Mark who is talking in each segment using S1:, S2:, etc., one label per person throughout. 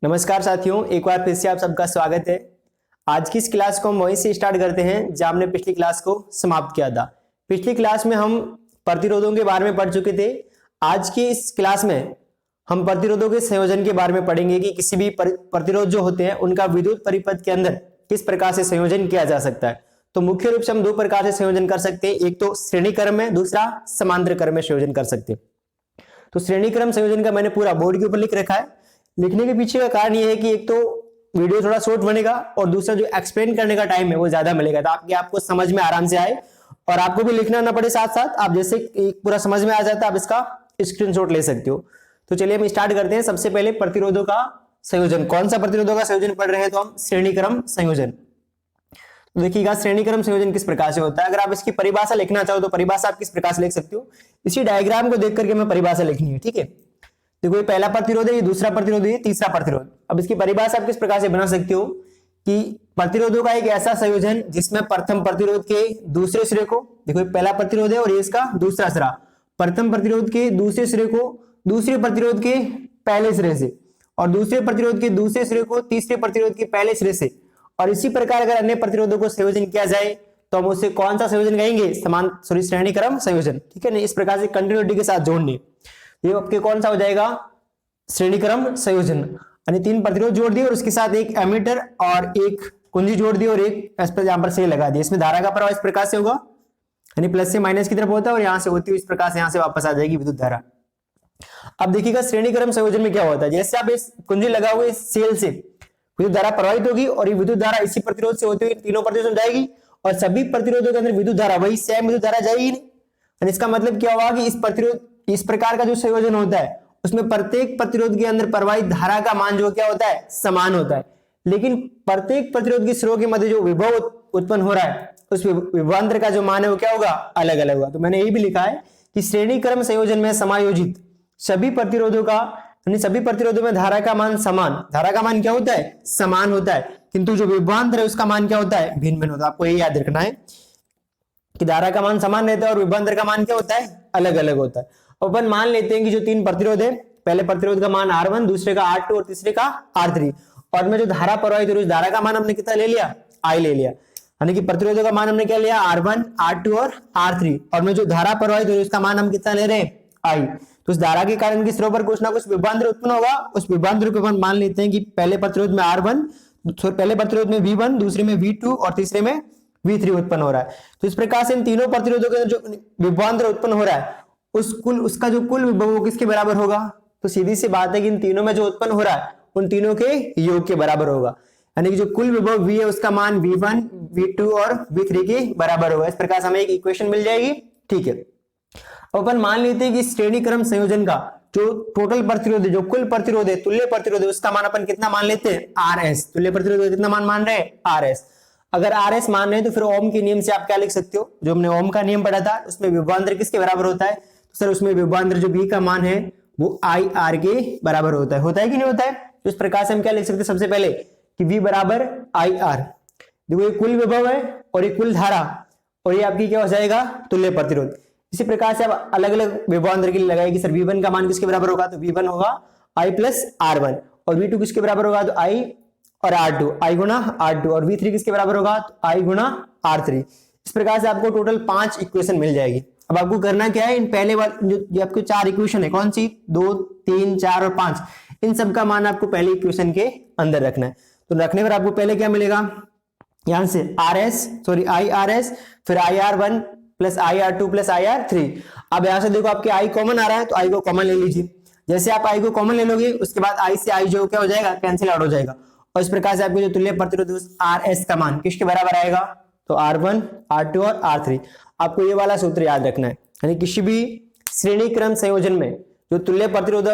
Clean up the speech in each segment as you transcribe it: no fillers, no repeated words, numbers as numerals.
S1: नमस्कार साथियों, एक बार फिर से आप सबका स्वागत है। आज की इस क्लास को हम वहीं से स्टार्ट करते हैं जहां हमने पिछली क्लास को समाप्त किया था। पिछली क्लास में हम प्रतिरोधों के बारे में पढ़ चुके थे। आज की इस क्लास में हम प्रतिरोधों के संयोजन के बारे में पढ़ेंगे कि किसी भी प्रतिरोध जो होते हैं उनका विद्युत परिपथ के अंदर किस प्रकार से संयोजन किया जा सकता है। तो मुख्य रूप से हम दो प्रकार से संयोजन कर सकते हैं, एक तो श्रेणी क्रम में, दूसरा समांतर क्रम में संयोजन कर सकते हैं। तो श्रेणी क्रम संयोजन का मैंने पूरा बोर्ड के ऊपर लिख रखा है। लिखने के पीछे का कारण यह है कि एक तो वीडियो थोड़ा शॉर्ट बनेगा और दूसरा जो एक्सप्लेन करने का टाइम है वो ज्यादा मिलेगा, ताकि आपको समझ में आराम से आए और आपको भी लिखना ना पड़े। साथ साथ आप जैसे पूरा समझ में आ जाता है, आप इसका स्क्रीनशॉट ले सकते हो। तो चलिए हम स्टार्ट करते हैं। सबसे पहले प्रतिरोधों का संयोजन। कौन सा प्रतिरोधों का संयोजन पढ़ रहे हैं? तो हम श्रेणी क्रम संयोजन। देखिएगा, श्रेणी क्रम संयोजन किस प्रकार से होता है। अगर आप इसकी परिभाषा लिखना चाहो तो परिभाषा आप किस प्रकार से लिख सकते हो, इसी डायग्राम को देख करके हमें परिभाषा लिखनी है। ठीक है, देखो ये पहला प्रतिरोध है, ये दूसरा प्रतिरोध है, ये तीसरा प्रतिरोध। अब इसकी परिभाषा आप किस प्रकार से बना सकते हो कि प्रतिरोधों का एक ऐसा संयोजन जिसमें प्रथम प्रतिरोध के दूसरे सिरे को, देखो ये पहला प्रतिरोध है और ये इसका दूसरा सिरा, प्रथम प्रतिरोध के दूसरे सिरे को दूसरे प्रतिरोध के पहले सिरे से, और दूसरे प्रतिरोध के दूसरे सिरे को तीसरे प्रतिरोध के पहले सिरे से, और इसी प्रकार अगर अन्य प्रतिरोधों को संयोजन किया जाए तो हम उसे कौन सा संयोजन कहेंगे? श्रेणी क्रम संयोजन। ठीक है ना, इस प्रकार से कंटिन्यूटी के साथ जोड़ने, ये आपके कौन सा हो जाएगा? श्रेणी क्रम संयोजन। यानी तीन प्रतिरोध जोड़ दिए और उसके साथ एक एमीटर और एक कुंजी जोड़ दी और एक यहां पर से लगा दिया। इसमें धारा का प्रवाह इस प्रकार से होगा, यानी प्लस से माइनस की तरफ होता है और यहां से होती है इस प्रकार से, यहां से वापस आ जाएगी विद्युत धारा। अब देखिएगा श्रेणी क्रम संयोजन में क्या होता है। जैसे आप इस कुंजी लगा हुए सेल से विद्युत धारा प्रवाहित होगी और ये विद्युत धारा इसी प्रतिरोध से होती हुई तीनों प्रतिरोध में जाएगी और सभी प्रतिरोधों के अंदर विद्युत धारा वही सेम विद्युत धारा जाएगी नहीं। इसका मतलब क्या होगा कि इस प्रतिरोध, इस प्रकार का जो संयोजन होता है उसमें प्रत्येक प्रतिरोध के अंदर प्रवाहित धारा का मान जो क्या होता है? समान होता है। लेकिन प्रत्येक प्रतिरोध के सिरों के मध्य जो विभव उत्पन्न हो रहा है उस विभवांतर का जो मान है वो क्या होगा? अलग अलग होगा। तो मैंने ये भी लिखा है कि श्रेणी क्रम संयोजन में समायोजित सभी प्रतिरोधों का, यानी सभी प्रतिरोधों में धारा का मान समान, धारा का मान क्या होता है? समान होता है, किंतु जो विभवांतर है उसका मान क्या होता है? भिन्न भिन्न होता है। आपको ये याद रखना है कि धारा का मान समान रहता है और विभवांतर का मान क्या होता है? अलग अलग होता है। अपन मान लेते हैं कि जो तीन प्रतिरोध है, पहले प्रतिरोध का मान R1, दूसरे का R2 और तीसरे का R3, और में जो धारा प्रवाहित हो रही है उस धारा का मान हमने कितना ले लिया? I ले लिया। यानी कि प्रतिरोधों का मान हमने क्या लिया? R1, R2 और R3, और में जो धारा प्रवाहित हो रही है उसका मान हम कितना ले रहे हैं? I। तो उस धारा के कारण किस सिरों पर कुछ ना कुछ विभवांतर उत्पन्न होगा। उस विभवांतर को अपन मान लेते हैं कि पहले प्रतिरोध में R1, पहले प्रतिरोध में V1, दूसरे में V2 और तीसरे में V3 उत्पन्न हो रहा है। तो इस प्रकार से इन तीनों प्रतिरोधों के जो विभवांतर उत्पन्न हो रहा है उसका जो कुल विभव किसके बराबर होगा? तो सीधी सी बात है कि इन तीनों में जो उत्पन्न हो रहा है उन तीनों के योग के बराबर होगा। यानी कि जो कुल विभव V है उसका मान V1, V2 और V3 के बराबर होगा। इस प्रकार से हमें एक इक्वेशन मिल जाएगी। ठीक है, अपन मान लेते हैं कि श्रेणी क्रम संयोजन का जो टोटल प्रतिरोध है, जो कुल प्रतिरोध है, तुल्य प्रतिरोध है, उसका मान अपन कितना मान लेते हैं? RS। तुल्य प्रतिरोध कितना मान रहे हैं? RS। अगर RS मान रहे हैं तो फिर ओम के नियम से आप क्या लिख सकते हो? जो हमने ओम का नियम पढ़ा था उसमें विभवांतर किसके बराबर होता है? तो सर उसमें विभवांतर जो V का मान है वो IR के बराबर होता है कि नहीं होता है? तो इस प्रकार से हम क्या लिख सकते हैं? सबसे पहले कि V बराबर IR। देखो ये कुल विभव है और ये कुल धारा, और ये आपकी क्या हो जाएगा? तुल्य प्रतिरोध। इसी प्रकार से आप अलग अलग विभवांतर के लिए लगाएगी। सर V1 का मान किसके बराबर होगा? तो V1 होगा I प्लस R1, और V2 किसके बराबर होगा? तो I और R2, I गुना R2, और V3 किसके बराबर होगा? तो I गुना R3। इस प्रकार से आपको टोटल 5 इक्वेशन मिल जाएगी। अब आपको करना क्या है? इन पहले वाले जो आपको 4 इक्वेशन है, कौन सी? 2, 3, 4 और 5, इन सब का मान आपको पहले इक्वेशन के अंदर रखना है। तो रखने पर आपको पहले क्या मिलेगा? यहां से IRS, फिर IR1 plus IR2 plus IR3। अब यहां से देखो आपके I कॉमन आ रहा है तो I को कॉमन ले लीजिए। जैसे आप I को कॉमन ले लोगे उसके बाद I से I जो क्या हो जाएगा? कैंसिल आउट हो जाएगा, और इस प्रकार से आपके जो तुल्य प्रतिरोध RS का मान किसके बराबर आएगा? तो R1, R2 और R3। आपको ये वाला सूत्र याद रखना है। यानी किसी भी श्रेणी क्रम संयोजन में जो तुल्य प्रतिरोध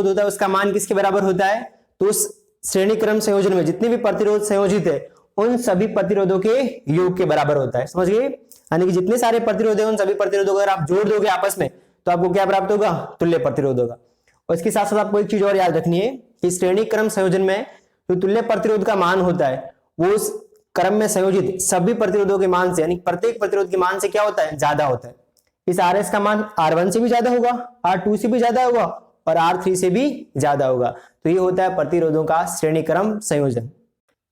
S1: होता है उसका मान किसके बराबर होता है? तो उस श्रेणी क्रम संयोजन में जितने भी प्रतिरोध संयोजित है उन सभी प्रतिरोधों के योग के बराबर होता है। समझ गए? यानी कि जितने सारे प्रतिरोध है उन सभी प्रतिरोधों को अगर आप जोड़ दोगे आपस में तो आपको क्या प्राप्त होगा? तुल्य प्रतिरोध होगा। और इसके साथ साथ आपको एक चीज और याद रखनी है कि श्रेणी क्रम संयोजन में जो तुल्य प्रतिरोध का मान होता है वो उस क्रम में संयोजित सभी प्रतिरोधों के मान से, यानी प्रत्येक प्रतिरोध के मान से क्या होता है? ज्यादा होता है। इस RS का मान R1 से भी ज्यादा होगा, R2 से भी ज्यादा होगा और R3 से भी ज्यादा होगा। तो ये होता है प्रतिरोधों का श्रेणी क्रम संयोजन।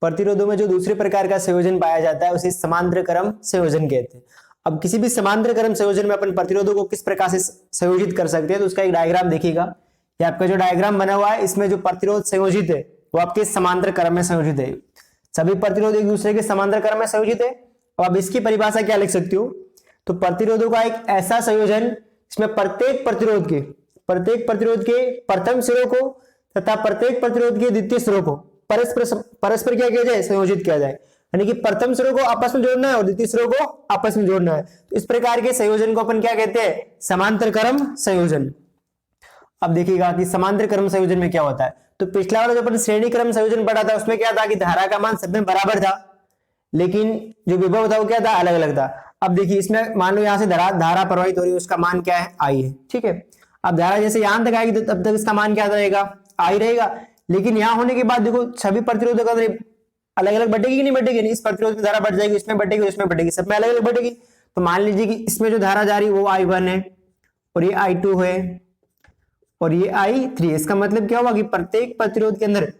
S1: प्रतिरोधों में जो दूसरे प्रकार का संयोजन पाया जाता है उसे समांतर क्रम संयोजन कहते हैं। अब किसी भी समांतर क्रम संयोजन में अपन प्रतिरोधों को किस प्रकार से संयोजित कर सकते हैं, तो उसका एक डायग्राम देखिएगा। ये आपका जो डायग्राम बना हुआ है, इसमें जो प्रतिरोध संयोजित है वो आपके समांतर क्रम में संयोजित है। सभी प्रतिरोध एक दूसरे के समांतर क्रम में संयोजित है। और अब इसकी परिभाषा क्या लिख सकते हो, तो प्रतिरोधों का एक ऐसा संयोजन इसमें प्रत्येक प्रतिरोध के प्रथम सिरों को तथा प्रत्येक प्रतिरोध के द्वितीय सिरों को परस्पर क्या किया जाए, संयोजित किया जाए। यानी कि प्रथम सिरों को आपस में जोड़ना है और द्वितीय सिरों को आपस में जोड़ना है। तो इस प्रकार के संयोजन को अपन क्या कहते हैं, समांतर क्रम संयोजन। अब देखिएगा कि समांतर क्रम संयोजन में क्या होता है। तो पिछला वाला जो अपन श्रेणी क्रम संयोजन पढ़ा था उसमें क्या था कि धारा का मान सब में बराबर था, लेकिन जो विभव था वो क्या था, अलग अलग था। अब देखिए इसमें मान लो यहाँ से धारा प्रवाहित हो रही है, उसका मान क्या है, आई है, ठीक है। अब धारा जैसे यहां तक आएगी तो तब तक इसका मान क्या रहेगा, आई रहेगा। लेकिन यहाँ होने के बाद देखो सभी प्रतिरोधों का अलग अलग बढ़ेगी कि नहीं बढ़ेगी, नहीं, इस प्रतिरोध में धारा बढ़ जाएगी, इसमें बढ़ेगी, इसमें बढ़ेगी, सब में अलग अलग बढ़ेगी। तो मान लीजिए कि इसमें जो धारा जा रही है वो I1 है और ये I2 है और ये I3। इसका मतलब क्या होगा कि प्रत्येक प्रतिरोध के अंदर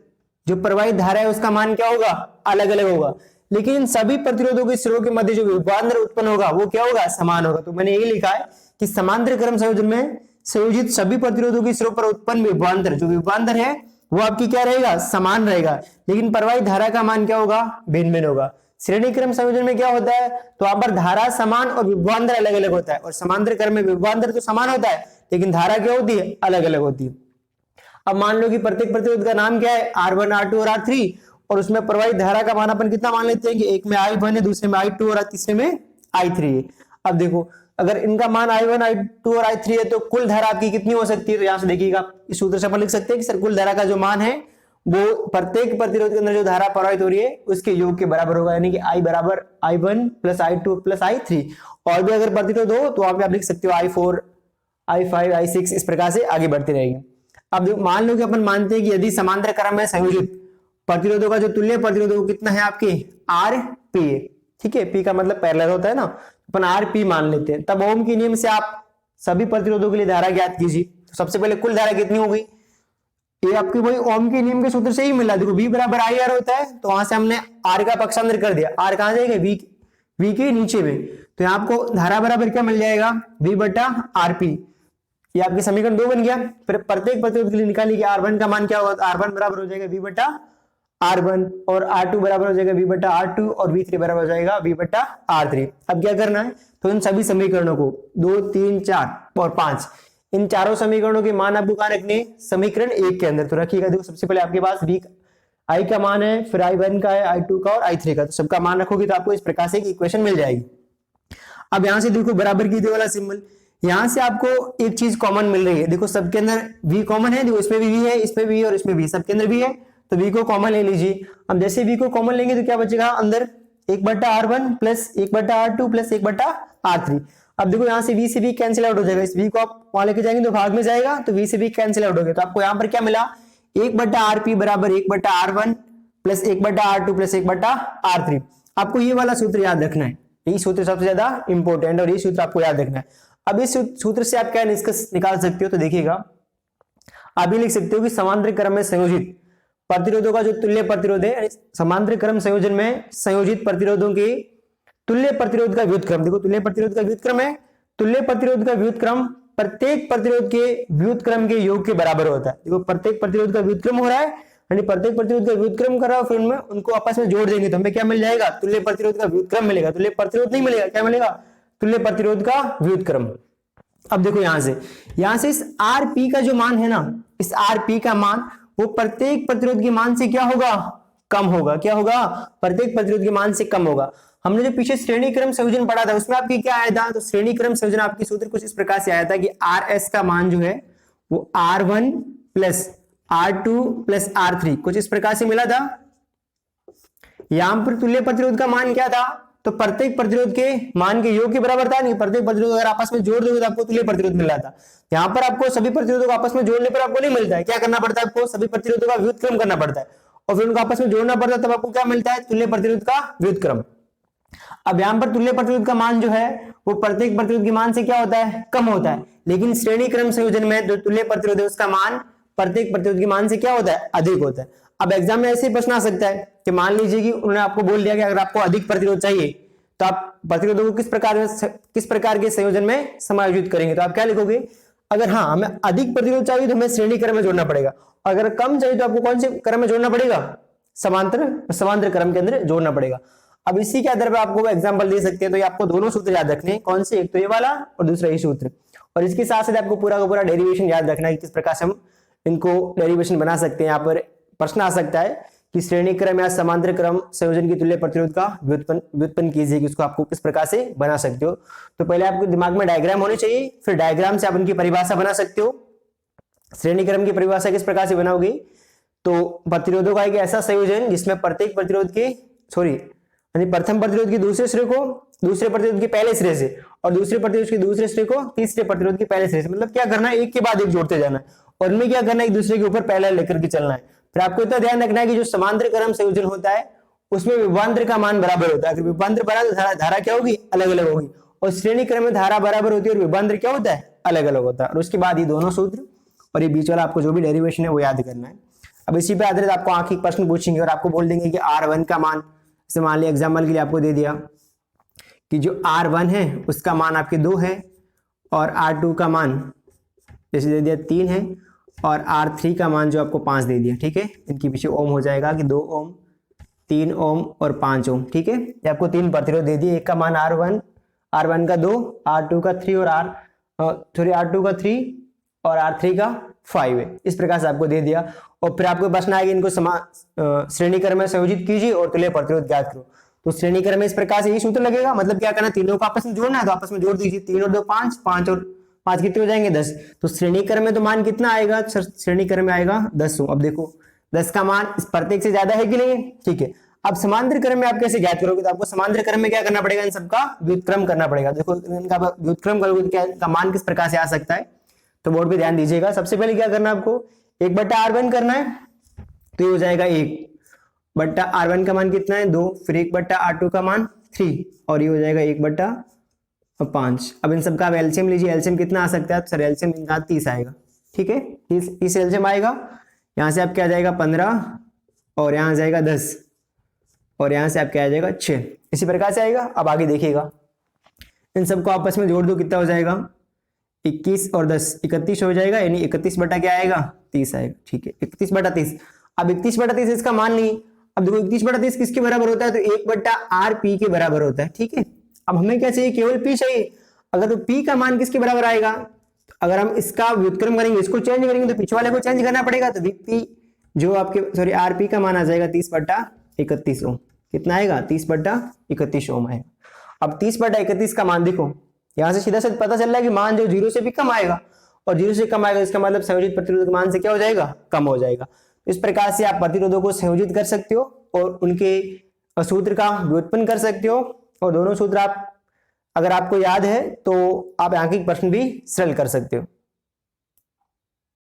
S1: जो प्रवाहित धारा है उसका मान क्या होगा, अलग अलग होगा। लेकिन इन सभी प्रतिरोधों के सिरों के मध्य जो विभवांतर उत्पन्न होगा वो क्या होगा, समान होगा। तो मैंने यही लिखा है कि समांतर क्रम संयोजन में संयोजित सभी प्रतिरोधों के सिरों पर उत्पन्न विभवांतर, जो विभवांतर है वो आपकी क्या रहेगा, समान रहेगा, लेकिन प्रवाहित धारा का मान क्या होगा, भिन्न भिन्न होगा। श्रेणी क्रम संयोजन में क्या होता है, तो वहां पर धारा समान और विभवांतर अलग अलग होता है, और समांतर क्रम में विभवांतर तो समान होता है लेकिन धारा क्या होती है, अलग अलग होती है। अब मान लो कि प्रत्येक प्रतिरोध का नाम क्या है, R1, R2 और R3, और उसमें प्रवाहित धारा का मान अपन कितना मान लेते हैं कि एक में I1 है, दूसरे में I2 और तीसरे में I3 है। अब देखो अगर इनका मान I1, I2 और I3 है तो कुल धारा आपकी कितनी हो सकती है, तो यहां से देखिएगा इस सूत्र से अपन लिख सकते हैं कि सर कुल धारा का जो मान है वो प्रत्येक प्रतिरोध के अंदर जो धारा प्रवाहित हो रही है उसके योग के बराबर होगा, यानी कि I बराबर I1 plus I2 plus I3। और भी अगर प्रतिरोध हो तो वहां पे आप लिख सकते हो I4, I5, I6, इस प्रकार से आगे बढ़ती रहेगी। अब मान लो कि अपन मानते हैं कि यदि समांतर क्रम में संयोजित प्रतिरोधों का जो तुल्य प्रतिरोध कितना है आपके Rp है, ठीक है, P का मतलब पैरेलल होता है ना, अपन Rp मान लेते हैं। तब ओम के नियम से आप सभी प्रतिरोधों के लिए धारा ज्ञात कीजिए। तो सबसे पहले कुल धारा कितनी हो गई, ये आपकी वही ओम के नियम के सूत्र से ही मिला। देखो V बराबर IR होता है, तो वहां से हमने R का पक्षांतर कर दिया। R कहां जाएगा, V के नीचे में, तो यहाँ आपको धारा बराबर क्या मिल जाएगा, V बटा Rp। ये आपकी समीकरण 2 बन गया। फिर प्रत्येक प्रतिरोध के लिए निकालिए कि R1 का मान क्या होगा, तो R1 बराबर हो जाएगा V बटा R1 और R2 बराबर हो जाएगा V बटा R2 और V3 बराबर हो जाएगा V बटा R3। अब क्या करना है, तो इन सभी समीकरणों को 2, 3, 4 और 5, इन चारों समीकरणों के मान आपको कहां रखने, समीकरण 1 के अंदर। तो रखिएगा, देखो सबसे पहले आपके पास I का मान है, फिर I1 का है, I2 का और I3 का, तो सबका मान रखोगे तो आपको इस प्रकार से एक इक्वेशन मिल जाएगी। अब यहां से देखो बराबर की दे वाला सिंबल, यहां से आपको एक चीज कॉमन मिल रही है। देखो सबके अंदर V कॉमन है, देखो इसमें भी V है, इसमें भी और इसमें भी, सबके अंदर V है, तो V को कॉमन ले लीजिए। अब जैसे V को कॉमन लेंगे तो क्या बचेगा अंदर, 1 बटा R1 प्लस 1 बटा R2 प्लस 1 बटा R3। अब देखो यहाँ से V से V कैंसिल आउट हो जाएगा, इस V को आप वहां लेके जाएंगे तो भाग में जाएगा, तो V से V कैंसिल आउट हो गया। तो आपको यहाँ पर क्या मिला, 1 बटा Rp बराबर 1 बटा R1 प्लस 1 बटा R2 प्लस 1 बटा R3। आपको ये वाला सूत्र याद रखना है, यही सूत्र सबसे ज्यादा इंपॉर्टेंट और ये सूत्र आपको याद रखना है। अब इस सूत्र से आप क्या निष्कर्ष निकाल सकते हो, तो देखिएगा आप ये लिख सकते हो कि समांतर क्रम में संयोजित प्रतिरोधों का जो तुल्य प्रतिरोध है, समांतर क्रम संयोजन में संयोजित प्रतिरोधों के तुल्य प्रतिरोध का व्युत्क्रम, देखो तुल्य प्रतिरोध का व्युत्क्रम है, तुल्य प्रतिरोध का व्युत्क्रम प्रत्येक प्रतिरोध के व्युत्क्रम के योग के बराबर होता है। देखो प्रत्येक प्रतिरोध का व्युत्क्रम हो रहा है, यानी प्रत्येक प्रतिरोध का व्युत्क्रम कर रहा है, फिर उनमें उनको आपस में जोड़ देंगे तो हमें क्या मिल जाएगा, तुल्य प्रतिरोध का व्युत्क्रम मिलेगा। तुल्य प्रतिरोध नहीं मिलेगा, क्या मिलेगा, तुल्य प्रतिरोध का व्युत्क्रम। अब देखो यहां से इस Rp का जो मान है ना, इस Rp का मान वो प्रत्येक प्रतिरोध के मान से क्या होगा, कम होगा। क्या होगा, प्रत्येक प्रतिरोध के मान से कम होगा। हमने जो पीछे श्रेणी क्रम संयोजन पढ़ा था उसमें आपकी क्या आया था, तो श्रेणी क्रम संयोजन आपकी सूत्र कुछ इस प्रकार से आया था कि Rs का मान जो है वो R1 plus R2 plus R3 कुछ इस प्रकार से मिला था। यहां पर तुल्य प्रतिरोध का मान क्या था, तो प्रत्येक प्रतिरोध के मान के योग के बराबर था। नहीं, प्रत्येक प्रतिरोध अगर आपस में जोड़ दोगे तो आपको तुल्य प्रतिरोध मिल रहा था। यहाँ पर आपको सभी प्रतिरोधों को आपस में जोड़ने पर आपको नहीं मिलता है, क्या करना पड़ता है, आपको सभी प्रतिरोधों का व्युत्क्रम करना पड़ता है और फिर उनको आपस में जोड़ना पड़ता है, तब आपको क्या मिलता है, तुल्य प्रतिरोध का व्युत्क्रम। अब यहाँ पर तुल्य प्रतिरोध का मान जो है वो प्रत्येक प्रतिरोध के मान से क्या होता है, कम होता है, लेकिन श्रेणी क्रम संयोजन में जो तुल्य प्रतिरोध है उसका मान प्रत्येक प्रतिरोध के मान से क्या होता है, अधिक होता है। अब एग्जाम में ऐसे ही प्रश्न आ सकता है कि मान लीजिए कि उन्होंने आपको बोल दिया कि अगर आपको अधिक प्रतिरोध चाहिए तो आप प्रतिरोधों को किस प्रकार के संयोजन में समायोजित करेंगे। तो आप क्या लिखोगे, अगर हाँ हमें अधिक प्रतिरोध चाहिए तो हमें श्रेणी क्रम में जोड़ना पड़ेगा, अगर कम चाहिए तो आपको कौन से क्रम में जोड़ना पड़ेगा, समांतर क्रम के अंदर जोड़ना पड़ेगा। अब इसी के आधार पर आपको एग्जांपल दे सकते हैं। तो ये आपको दोनों सूत्र याद रखने हैं, कौन से, एक तो ये वाला और दूसरा ये सूत्र, और इसके साथ साथ आपको पूरा का पूरा डेरिवेशन याद रखना है कि किस प्रकार से हम इनको डेरिवेशन बना सकते हैं। यहाँ पर प्रश्न आ सकता है कि श्रेणी क्रम या समांतर क्रम संयोजन की तुल्य प्रतिरोध का व्युत्पन्न कीजिए कि उसको आपको किस प्रकार से बना सकते हो। तो पहले आपके दिमाग में डायग्राम होने चाहिए, फिर डायग्राम से आप उनकी परिभाषा बना सकते हो। श्रेणी क्रम की परिभाषा किस प्रकार से बनाओगे, तो प्रतिरोधों का एक ऐसा संयोजन जिसमें प्रत्येक प्रतिरोध के प्रथम प्रतिरोध के दूसरे सिरे को दूसरे प्रतिरोध के पहले सिरे से और दूसरे प्रतिरोध के दूसरे सिरे को तीसरे प्रतिरोध के पहले सिरे से, मतलब क्या करना है, एक के बाद एक जोड़ते जाना है और इनमें क्या करना है, एक दूसरे के ऊपर पहला लेकर के चलना है। फिर आपको इतना ध्यान रखना है कि जो समांतर क्रम संयोजन होता है उसमें विभवांतर का मान बराबर होता है। अगर विभवांतर बराबर तो धारा क्या होगी, अलग अलग होगी, और श्रेणी क्रम में धारा बराबर होती है और विभवांतर क्या होता है, अलग अलग होता है। और उसके बाद ये दोनों सूत्र और ये बीच वाला आपको जो भी डेरिवेशन है वो याद करना है। अब इसी पे आधारित आपको आंखिक प्रश्न पूछेंगे और आपको बोल देंगे कि R1 का मान, जैसे मान लिया एग्जाम्पल के लिए आपको दे दिया कि जो R1 है उसका मान आपके 2 है और R2 का मान जैसे दे दिया 3 है और R3 का मान जो आपको 5 दे दिया। ठीक है, इनके पीछे ओम हो जाएगा कि 2 ओम, 3 ओम और 5 ओम। ठीक है, ये आपको 3 प्रतिरोध दे दिए, एक का मान R1 का 2, R2 का 3 और R2 का 3 और R3 का 5 है। इस प्रकार से आपको दे दिया और फिर आपको प्रश्न आएगा इनको श्रेणी क्रम में संयोजित कीजिए और तुल्य प्रतिरोध ज्ञात करो। तो श्रेणी क्रम में इस प्रकार से यही सूत्र लगेगा, मतलब क्या करना, तीनों को आपस में जोड़ना है तो आपस में जोड़ दीजिए, 3 और 2 5, 5 और 5 कितने हो जाएंगे 10। तो श्रेणी क्रम में तो मान कितना आएगा, श्रेणी क्रम में आएगा 10। अब देखो 10 का मान इस प्रत्येक से ज्यादा है कि नहीं, ठीक है। अब समांतर क्रम में आप कैसे ज्ञात करोगे, तो आपको समांतर क्रम में क्या करना पड़ेगा, इन सबका व्युत्क्रम करना पड़ेगा। देखो इनका व्युत्क्रम करोगे क्या इनका मान किस प्रकार से आ सकता है, तो बोर्ड पे ध्यान दीजिएगा। सबसे पहले क्या करना है आपको, 1/R1 करना है, तो ये हो जाएगा 1/R1 का मान कितना है 2, फिर 1/R2 का मान 3 और ये हो जाएगा 1/5। अब इन सबका एलसीएम लीजिए, एलसीएम कितना आ सकता है, सर एलसीएम इनका 30 आएगा। ठीक है, 30 एलसीएम आएगा, यहाँ से आप क्या आ जाएगा 15 और यहाँ आ जाएगा 10 और यहाँ से आप क्या आ जाएगा 6, इसी प्रकार से आएगा। अब आगे देखिएगा, इन सबको आपस में जोड़ दो, कितना हो जाएगा 21 और 10 31 हो जाएगा, यानी 31 बटा क्या आएगा 30 आएगा। ठीक है, 31/30। अब 31/30 इसका मान नहीं, अब देखो 31/30 किसके बराबर होता है, तो 1/RP के बराबर होता है। ठीक है, अब हमें क्या चाहिए, केवल P चाहिए। अगर तो P का मान किसके बराबर आएगा, तो अगर हम इसका व्युत्क्रम करेंगे, इसको चेंज करेंगे तो पीछे वाले को चेंज करना पड़ेगा। तो P जो आपके RP का मान आ जाएगा 30/31 ओम। कितना आएगा 30/31 ओम आएगा। अब 30/31 का मान देखो, यहां से सीधा सीधा पता चल रहा है कि मान जो 0 से भी कम आएगा और 0 से कम आएगा, इसका मतलब संयोजित प्रतिरोध मान से क्या हो जाएगा, कम हो जाएगा। इस प्रकार से आप प्रतिरोधों को संयोजित कर सकते हो और उनके सूत्र का व्युत्पन्न कर सकते हो, और दोनों सूत्र आप अगर आपको याद है तो आप आंखिक प्रश्न भी सरल कर सकते हो।